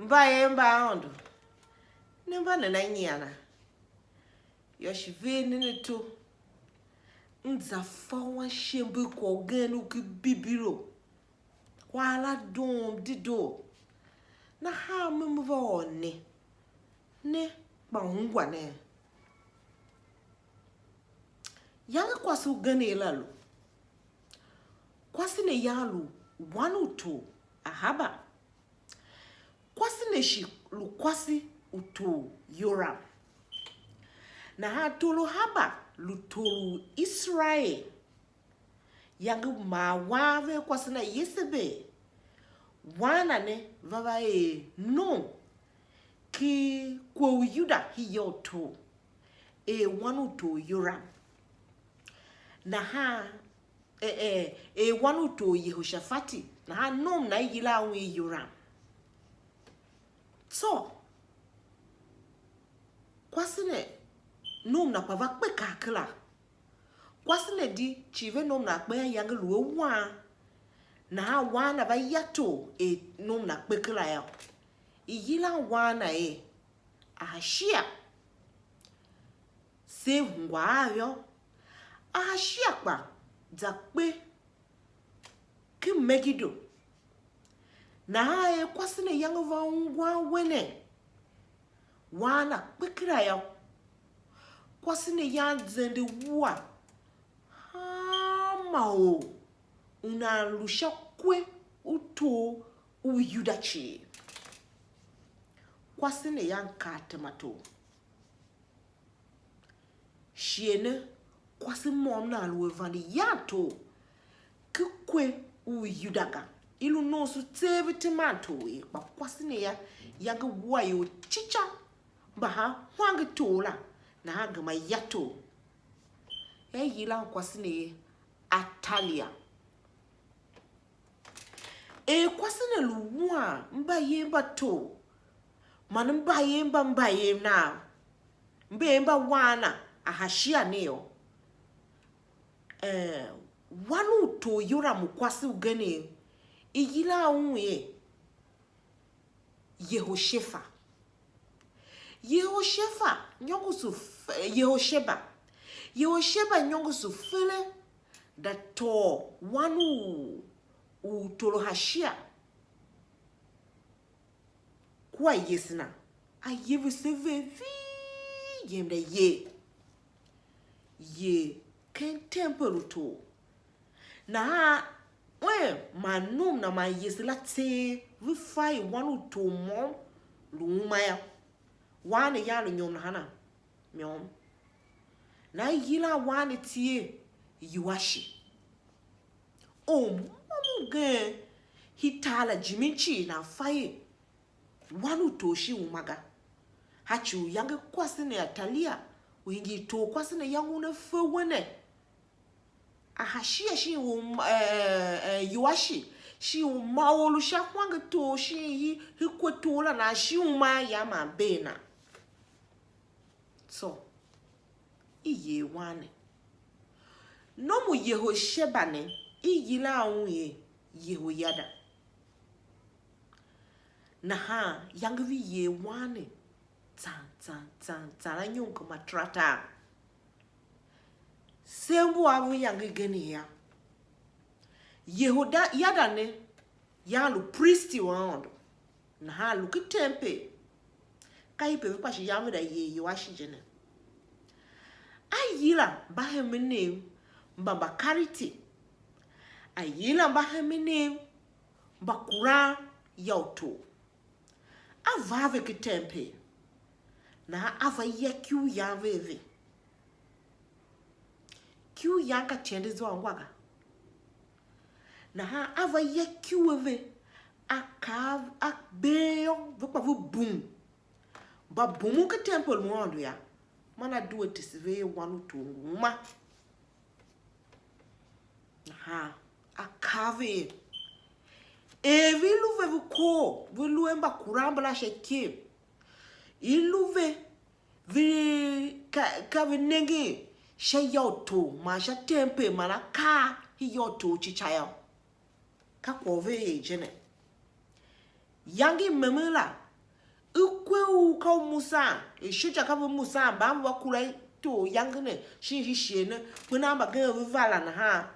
Kpa Aondo. Nemba na nyana. Yoshive nito. Nzafawa shembe kwa genu kibibiro. Kwa la doon dido. Na ha mmuva one. Ne ba hungwa ne. Yanga kwa su gane lalo. Kwa sine yalu wanu to ahaba. Kwa sine shi lukwasi uto yoram. Na ha tolo haba lutolu Israel. Yanga ma wave kwa sina yesebe. Wana ne vava no. Ki kwa Yuda hiyo to. Wanu to yoram. Na ha wanu to Yehoshafati. Na ha nom na yila we yoram. So kwasine nom na pava kwe kakla. Kwasine di chive nom na kwe yang luwe wan. Na ha wana ba yato nom na kwe kla ya. Yila wana ahashia. Se hungwa ayo. Ahashia kwa zakwe ki megido. Na ha kwasine yang va wene. Wana kwekira ya. Kwasine ya zende wa. Mao. Una lusha kwe uto Yuda ciir. Kwasine ya tema to. Shiene kwasi mom na alwe vande yato. Kwe Yuda ga. Ilu no su teve tema to. Ba kwasine ya yanga wayo chicha. Baha wangi tola na hagama yato. Yila kwasine Atalia. Kwasine luwa mba yemba to. Man mba yemba na. Mba wana ahashia neo. Wanu to yura mukwasi ugene. Yila unwe Yehoshaphat. Yehosheba nyongu sufele da to wanu utolo hashia kwa yesina ayevu seve yemde ye ken temple to na manum na ma yesila te we fai wanu to mom lumaya wane yalo nyom na hana myom na yila wane tie yuashi mamuge hitala jiminchi na faye wanu toshi umaga hachu yange kwasine Atalia wingi to kwasine yangu na fewene ahashia shi yuashi shi maolu sha kwanga to shi hikwetola na shi ya mabena. So iye wane no mu Yehosheba ne iyila unye Yehoyada na ha yangi ye wane ta nyonko matrata sembu avu yangi geni ya Yehoda yada ne yalu priesti wa Aôndo na ha luki tempe kaipe vipa shi yamu da ye washi jene ayila bahemene mbamba kariti ayila bahemene bakura yauto avave kitempe na ava yekiu yaveve kiu yanka tende zo angwaga na ha ava yekiu eve akav akbeyo vipa vu boom ba boom kitempe mu Aôndo ya mana do it is wanu to nguma ha akave viluve vuko viluemba kuramba la sheke iluve vi ka vinenge shayoto ma sha tempe mana ka hiyoto chichaya ka kwove jene yangi memela ukwe u ka musa e shuja ka musa ba wa kula to yangene shi shene kuna ba ga vala na ha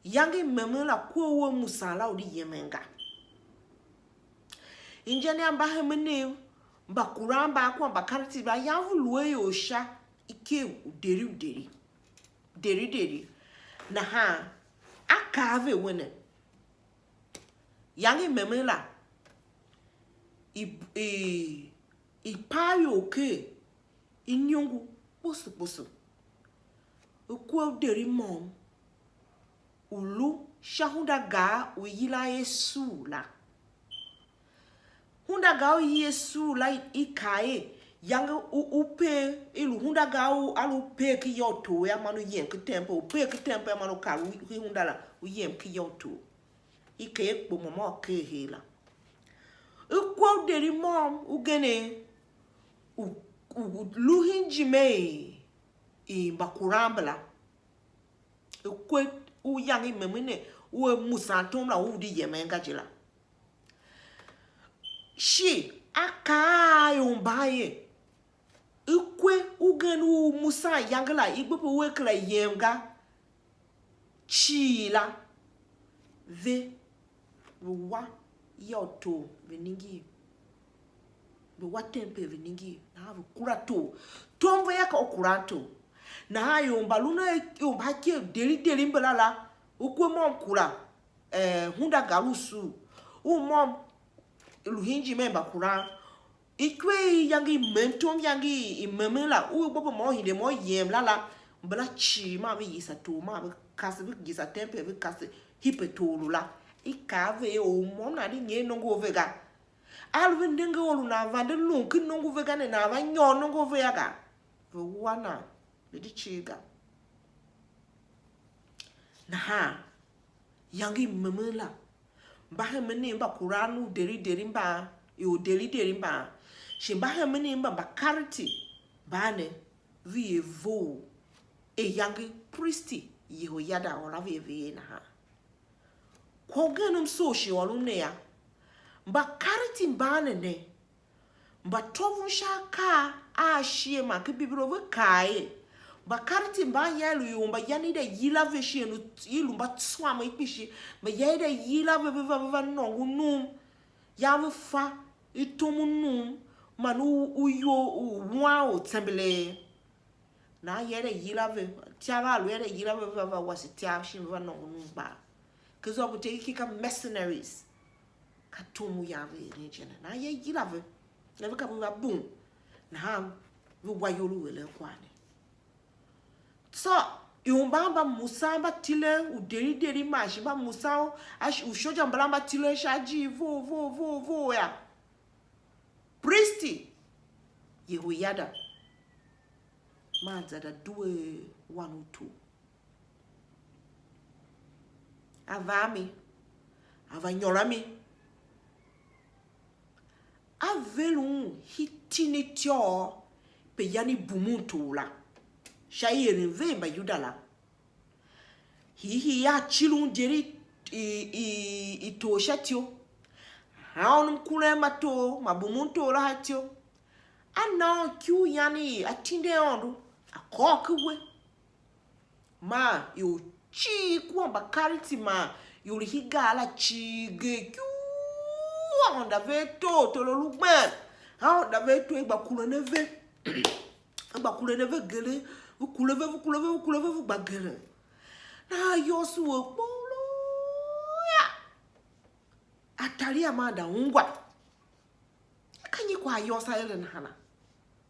yangi memela ko wo musa la odi yemenga injene amba hemene ba kuramba kwa ba karti ba yavu luwe osha ike deri na ha akave wene yangi memela ipayo ke inyungu posu ukwa deri mom ulu shahunda ga uyila Yesu la hunda ga Yesu la ikae yanga upe ilu hunda ga alu pe ki yoto ya manu yem ki tempo pe ki tempo ya manu ka hunda la uyem ki yoto ike kpo mama ke hela ukwa deri mom ugene luhinjime bakurambla ukwe uyangi memene uwe musantomla udi yemenga jila shi akayo mbaye ukwe ugenu musa yangla igbepo wekla yenga chila ve wa yoto veningi wa tempe veningi na havu kurato tombo yaka okurato na hayo mbaluna yomba ke deli mbala ukwe mom kura hunda galusu mom luhinji memba kura ikwe yangi mentom yangi imemela bobo mo hinde mo yem lala mbala chi ma be yisa to ma be kasi be yisa tempe be kasi hipetolu la ikave mom na di nye nongo vega alwe ndenge olu na vande lunki nongo vega ne na va nyon nongo vega wana bedi chiga na ha yangi memela ba hemene mba kuranu deri mba yo deri mba shi ba hemene mba ba karti bane vi evo yangi priesti Yehoyada ora vi na ha kogenum so shi walune ya mba karti bane ne mba tovu shaka shie ma ke bibiro ve kai ba karti mba yelu yumba yani de yila ve shenu yilu mba tswa ma ikpishi ma yede yila ve nongu num ya ve fa itomu num manu uyo wa o tembele na yede yila ve tiara lu yede yila ve wasi tiara shi ve nongu num ba kezo bu te kika mercenaries katumu ya ve region na ye yila ve na ve ka bu boom na ha wayolu wele kwani so yumbamba musamba tile uderi mashi ba musao ushoja mbalamba tile shaji vo ya priesti Yehoyada manza da duwe 102 avami avanyorami avelun hitinitio pe yani bumuntu la cier vemba Yuda la hi ya chilun deri ito shatio haonum kule mato mabumuntu la hatio ana kyu yani atinde Aôndo akokwe ma yo chi kwamba kariti ma yo higala chige kyu Aôndo veto tololugbe Aôndo veto egba neve gele ukuleve bagele na yosu okpolo ya Atalia manda ungwa kanyi kwa yosa ele na hana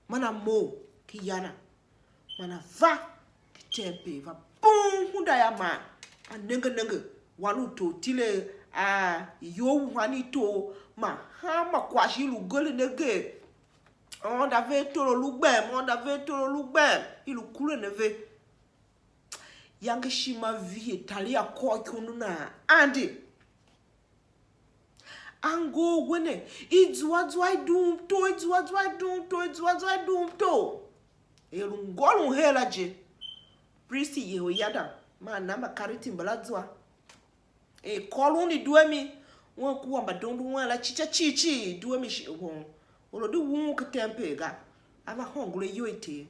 mana mo kiyana mana va kitempe va bum hunda ya ma anenge wanu to tile yo wani to ma hama kwa shilu gele nege on avait tolo lugbem ilu kule neve yange shima vie talia ko kununa andi ango wene idzwa dum to elu ngolu hela je priesti Yehoyada ma namba kariti mbaladzwa koluni duemi won kuwa mbadondu wala chichi duemi shi won olo de wu ke tempe ga ava hongule yoite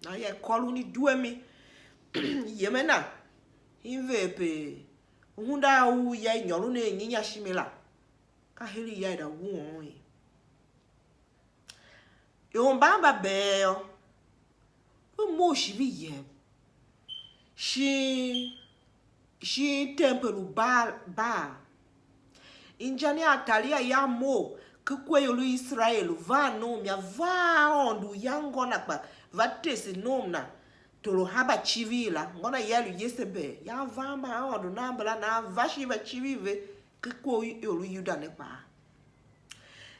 na ya kolu ni duemi yemena invepe hunda u ya nyolu ne nyinya shimela ka heli ya da wu yo mbamba beyo mo shivi ye shi tempelu ba injani Atalia ya mo kwe yolu Israel va nom ya va Aôndo yangona pa va tesi nomna tolo haba chivila ngona yelu yesebe ya vamba Aôndo nambala na va shiva chivive kwe yolu Yuda ne pa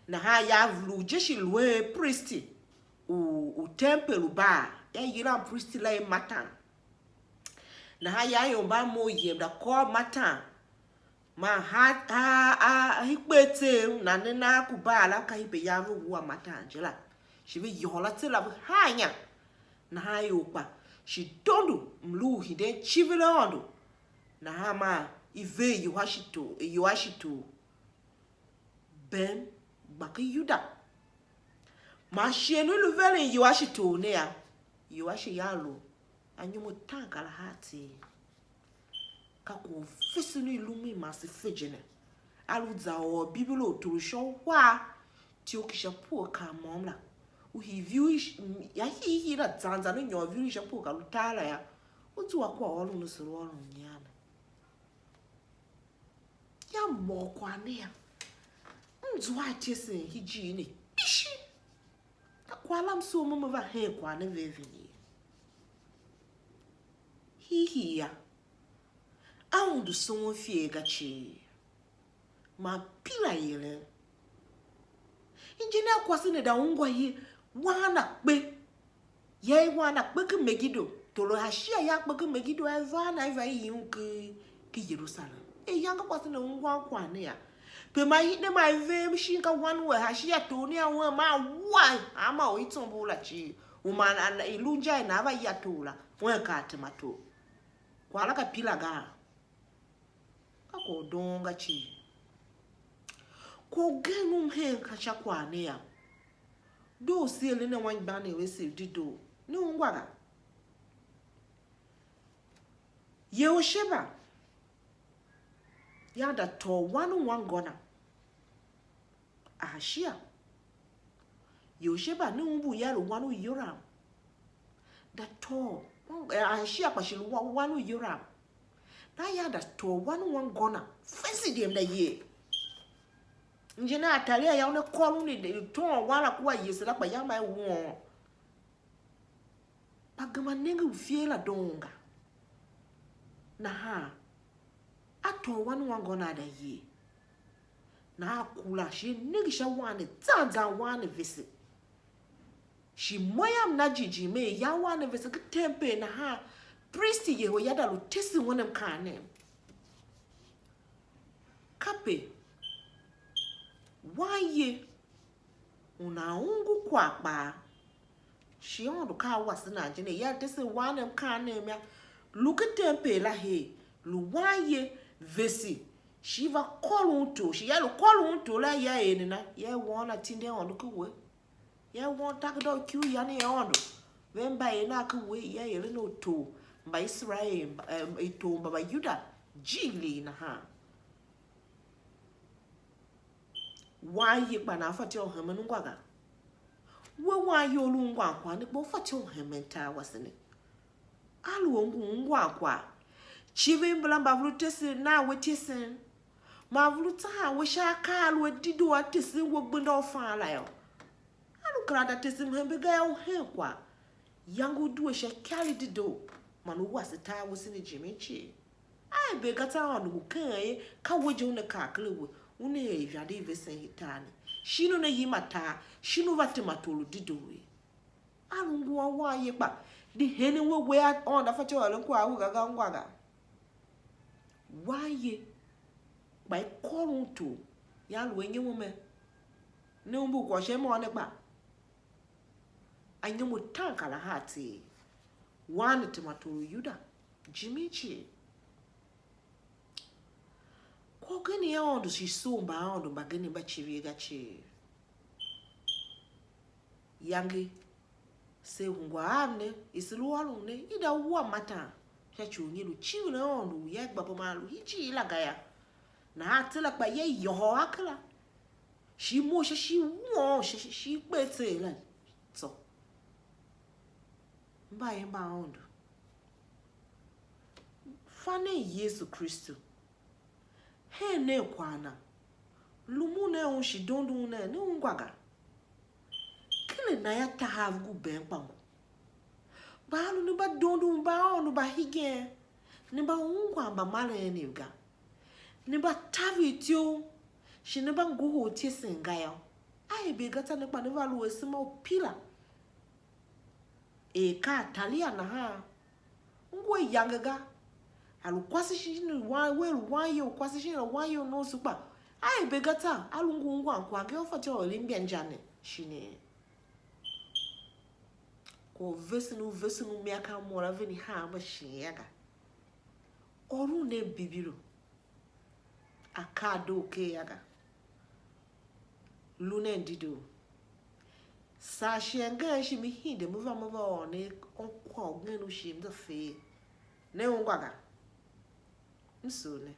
na ha ya vlu jeshi lwe priesti u tempelu ba ya yira priesti la matan na ha ya yomba mo yem da ko matan ma ha hikpete na nena kubala ka hibe ya ruwa matangela shibe yola tela hanya na ha yopa shi dondu mlu hide chivile Aôndo na ha ma ive yuashito ben baki Yuda ma shenu lu veren yuashito ne ya yuashi yalo anyumo tankala hati kako fisinu ilumi masi fejene aluza o bibilo turusho wa tiokisha po ka momla u hiviu ya hira zanza no nyo viu sha po ka lutala ya utu akwa olu nusuru olu nyana ya mo kwa ne ya nzu atese hiji ni ishi akwala mso mo va he kwa ne vevini hihi ya Aôndo son fiega ci ma pila yele injini akwasi ne da ungwa yi wana kpe ye wana kpe ke megido tolo hashia ya kpe ke megido eva na eva yi ke Jerusalem yanga kwasi ne ungwa kwa ne ya pe ma yi ne ma eve mshinka wanu we hashia to ne awu ma wa ama o itsombola ci uma na ilunja na ava ya tola we ka temato kwala ka pila ga ako donga chi ko genum he kacha kwane ya do siele ne wan bane we se dido ne ngwaga Yehosheba ya da to one gona ahashia Yehosheba ne umbu ya lo wanu Yoram da to ahashia kwa shilu wanu Yoram na ya da to one gona fancy dem da ye njena Atalia ya one kolu ni de to wala kwa yesela kwa ya mai won pagama nengu fiela donga na ha ato one gona da ye na akula shi negisha wane tsanza wane visi shi moyam na jiji me ya wane visi tempe na ha priesti yeho yada lo tesi wonem kane kape waye una ungu kwakpa shi Aôndo ka wasi na jine ya tesi wonem kane mya luke tempe la he lu waye vesi shi va kolunto shi ya lo kolunto la ya enina ya wona tinde Aôndo kuwe ya won takdo kyu ya ne Aôndo vemba ena kuwe ya yele no to ba Israel ito ba Yuda jili na ha waye pa na fati o hemenu ngwaga waye olu ngwa kwa ni bo fati o hementa wasene alu ngwa kwa chive mblamba vlutese na wetese ma vluta we shaka alu dido atese wo gbenda ofala yo alu krada tese mhembega ya he kwa yangu duwe shakali dido manu wasita wasini jimichi ai be gata Aôndo kan ka woje une ka klewe une eviade vesen hitani shinu na yimata shinu vatematolo didowe alungu wa ye pa di hene we Aôndo fati wala kwa awu gaga ngwaga waye by kolunto ya lu enye wome ne umbu kwa shemo ne pa anyomo tankala hati wane tematoro Yuda jimichi kwa gani ya Aôndo si somba Aôndo bagani ba chiriga chi yangi se hungwane isilualune ida wa mata chachunyi lu chiwle ondu ye gba pomalu hichi la gaya na atela gba ye yoho akla shi mo shi wo shi pete la so mba ye mba Aôndo fane Yesu Kristo he ne kwana lumu ne on shi dondu ne ungwaga kile na ya tahavu ben pangu balu ni ba dondu ba onu ba hige ni ba ungwa ba male ni ga ni ba tavitio shi ni ba nguho tie sengayo ai be gata ne pa ni valu esima pila e ka Atalia na ha ngwe yangaga alu kwasi shi ni wa yo kwasi shi wa yo no supa ai be gata alu ngwa kwa ge ofati o limbia njane shine ko vesinu miaka mora veni ha ba shiyaga oru ne bibiro akado ke yaga lune ndido sa shenga shi mi hinde mova one onkwa ngenu shi mda fe ne ongwaga nsone